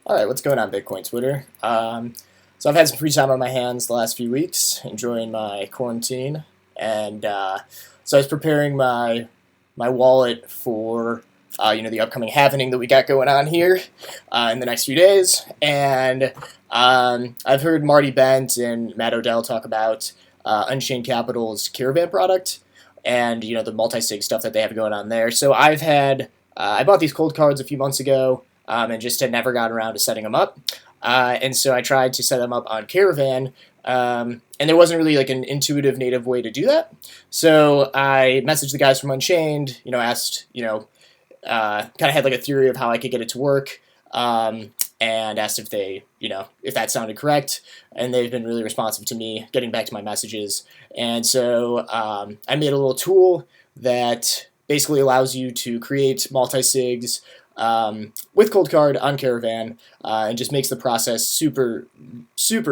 All right, what's going on, Bitcoin Twitter? So I've had some free time on my hands the last few weeks, enjoying my quarantine, and so I was preparing my wallet for the upcoming halvening that we got going on here in the next few days, and I've heard Marty Bent and Matt Odell talk about Unchained Capital's Caravan product, and the multi-sig stuff that they have going on there. So I bought these cold cards a few months ago and just had never gotten around to setting them up. And so I tried to set them up on Caravan, and there wasn't really like an intuitive native way to do that. So I messaged the guys from Unchained, asked, kind of had like a theory of how I could get it to work, and asked if if that sounded correct. And they've been really responsive to me, getting back to my messages. And so I made a little tool that basically allows you to create multi-sigs with Coldcard on Caravan, and just makes the process super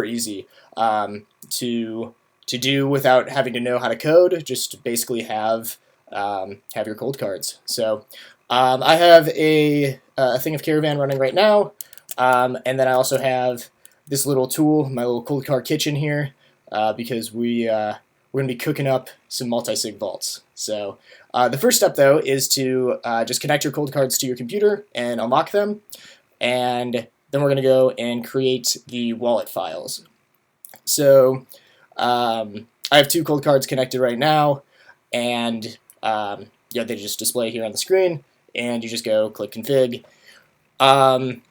easy to do without having to know how to code. Just basically have your cold cards. So I have a thing of Caravan running right now, and then I also have this little tool, my little cold card kitchen here, because we're going to be cooking up some multi-sig vaults. So the first step, though, is to just connect your cold cards to your computer and unlock them. And then we're going to go and create the wallet files. So I have two cold cards connected right now, and they just display here on the screen. And you just go click config. And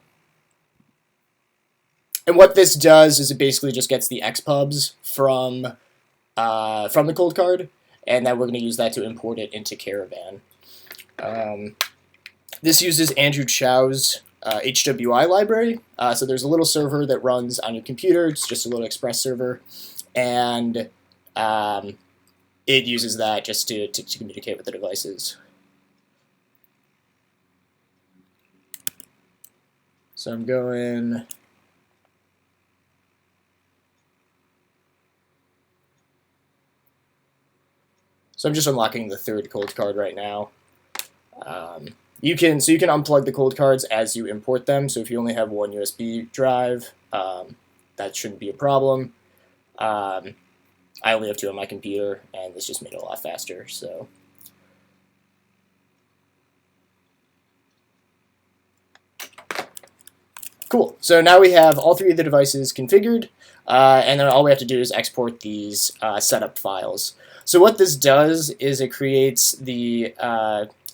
what this does is it basically just gets the XPubs from the cold card, and then we're going to use that to import it into Caravan. This uses Andrew Chow's HWI library. So there's a little server that runs on your computer. It's just a little express server, and it uses that just to communicate with the devices. So I'm going... So I'm just unlocking the third cold card right now. You can unplug the cold cards as you import them. So if you only have one USB drive, that shouldn't be a problem. I only have two on my computer, and this just made it a lot faster. So. Cool. So now we have all three of the devices configured, and then all we have to do is export these setup files. So what this does is it creates the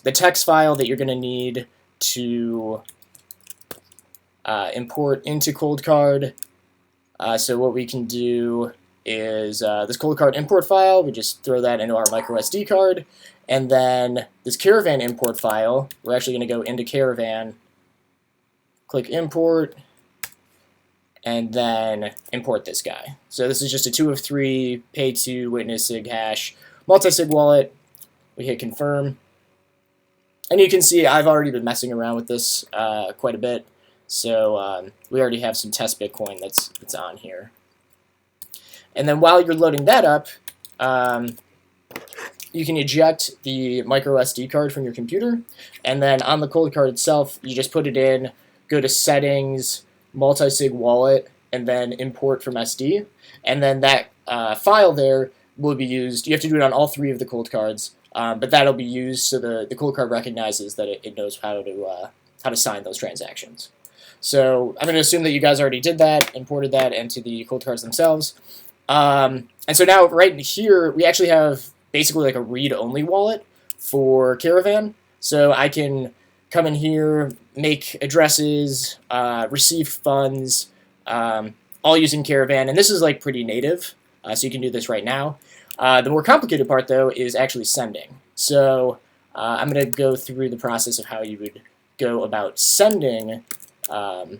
text file that you're going to need to import into Coldcard. So what we can do is this Coldcard import file, we just throw that into our micro SD card, and then this Caravan import file, we're actually going to go into Caravan, click import, and then import this guy. So this is just a 2 of 3 pay to witness sig hash multi-sig wallet. We hit confirm, and you can see I've already been messing around with this quite a bit. So we already have some test Bitcoin that's on here. And then while you're loading that up, you can eject the micro SD card from your computer, and then on the cold card itself, you just put it in, go to settings, multi-sig wallet, and then import from SD, and then that file there will be used. You have to do it on all three of the cold cards, but that'll be used so the cold card recognizes that it knows how to sign those transactions. So I'm going to assume that you guys already did that, imported that into the cold cards themselves. And so now right here, we actually have basically like a read-only wallet for Caravan. So I can come in here, make addresses, receive funds, all using Caravan. And this is like pretty native, so you can do this right now. The more complicated part, though, is actually sending. So I'm going to go through the process of how you would go about sending a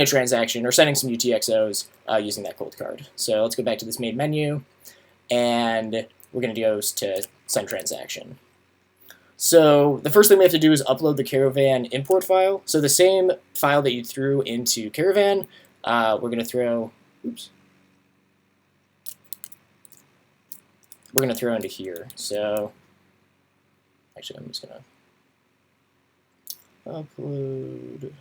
transaction or sending some UTXOs using that cold card. So let's go back to this main menu, and we're going to go to send transaction. So the first thing we have to do is upload the Caravan import file. So the same file that you threw into Caravan, we're going to throw, we're going to throw into here. So actually, I'm just going to upload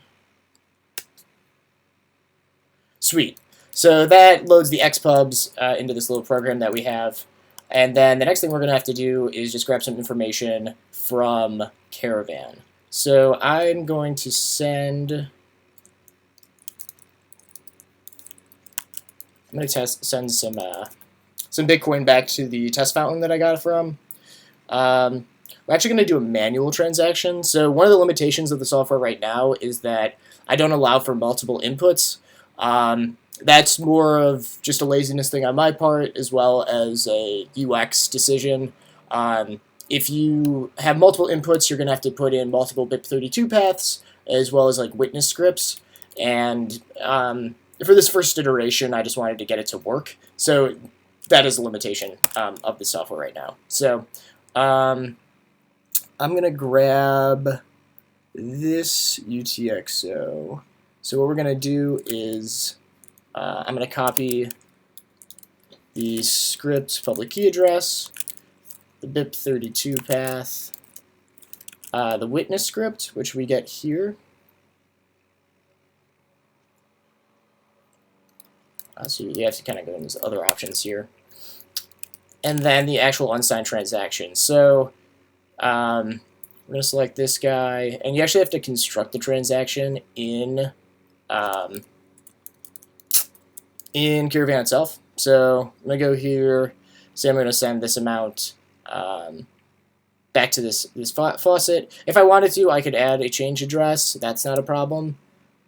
Sweet. So that loads the xpubs into this little program that we have. And then the next thing we're going to have to do is just grab some information from Caravan. So I'm going to send... I'm going to send some Bitcoin back to the test fountain that I got it from. We're actually going to do a manual transaction. So one of the limitations of the software right now is that I don't allow for multiple inputs. That's more of just a laziness thing on my part, as well as a UX decision. If you have multiple inputs, you're going to have to put in multiple BIP32 paths, as well as like witness scripts. And for this first iteration, I just wanted to get it to work. So that is a limitation of the software right now. So I'm going to grab this UTXO. So what we're going to do is I'm going to copy the script public key address, the BIP32 path, the witness script, which we get here. So you have to kind of go in these other options here. And then the actual unsigned transaction. So we're going to select this guy, and you actually have to construct the transaction in Caravan itself. So I'm going to go here, say I'm going to send this amount back to this faucet. If I wanted to, I could add a change address. That's not a problem.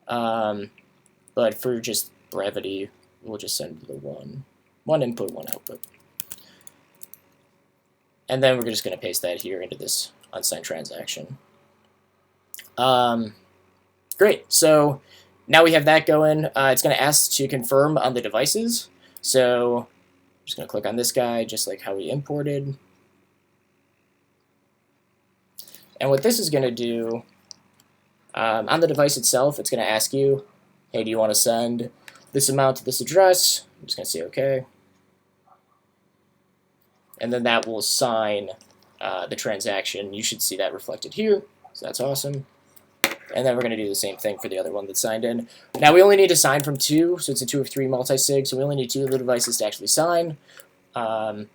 But for just brevity, we'll just send the one input, one output. And then we're just going to paste that here into this unsigned transaction. Great. So now we have that going. It's going to ask to confirm on the devices. So I'm just going to click on this guy, just like how we imported. And what this is going to do, on the device itself, it's going to ask you, hey, do you want to send this amount to this address? I'm just going to say OK. And then that will sign the transaction. You should see that reflected here. So that's awesome. And then we're going to do the same thing for the other one that's signed in. Now we only need to sign from 2, so it's a 2 of 3 multi-sig, so we only need 2 of the devices to actually sign. So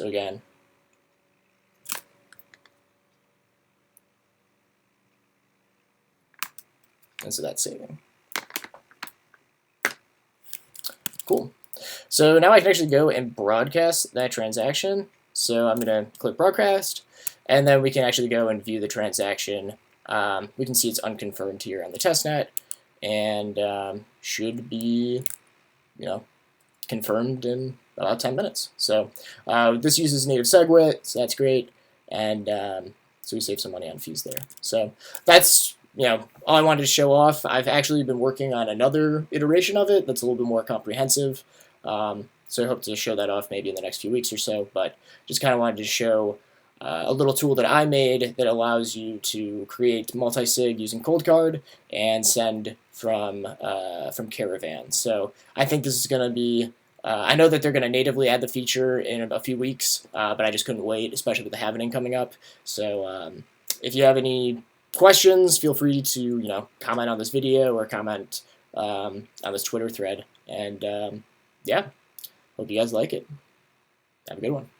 again, and so that's saving. Cool. So now I can actually go and broadcast that transaction. So I'm going to click broadcast, and then we can actually go and view the transaction. We can see it's unconfirmed here on the testnet, and should be, confirmed in about 10 minutes. So this uses native SegWit, so that's great, and so we save some money on fees there. So that's all I wanted to show off. I've actually been working on another iteration of it that's a little bit more comprehensive. So I hope to show that off maybe in the next few weeks or so, but just kind of wanted to show a little tool that I made that allows you to create multi-sig using Coldcard and send from Caravan. So I think this is going to be, I know that they're going to natively add the feature in a few weeks, but I just couldn't wait, especially with the halvening coming up. So if you have any questions, feel free to comment on this video or comment on this Twitter thread. And yeah, hope you guys like it. Have a good one.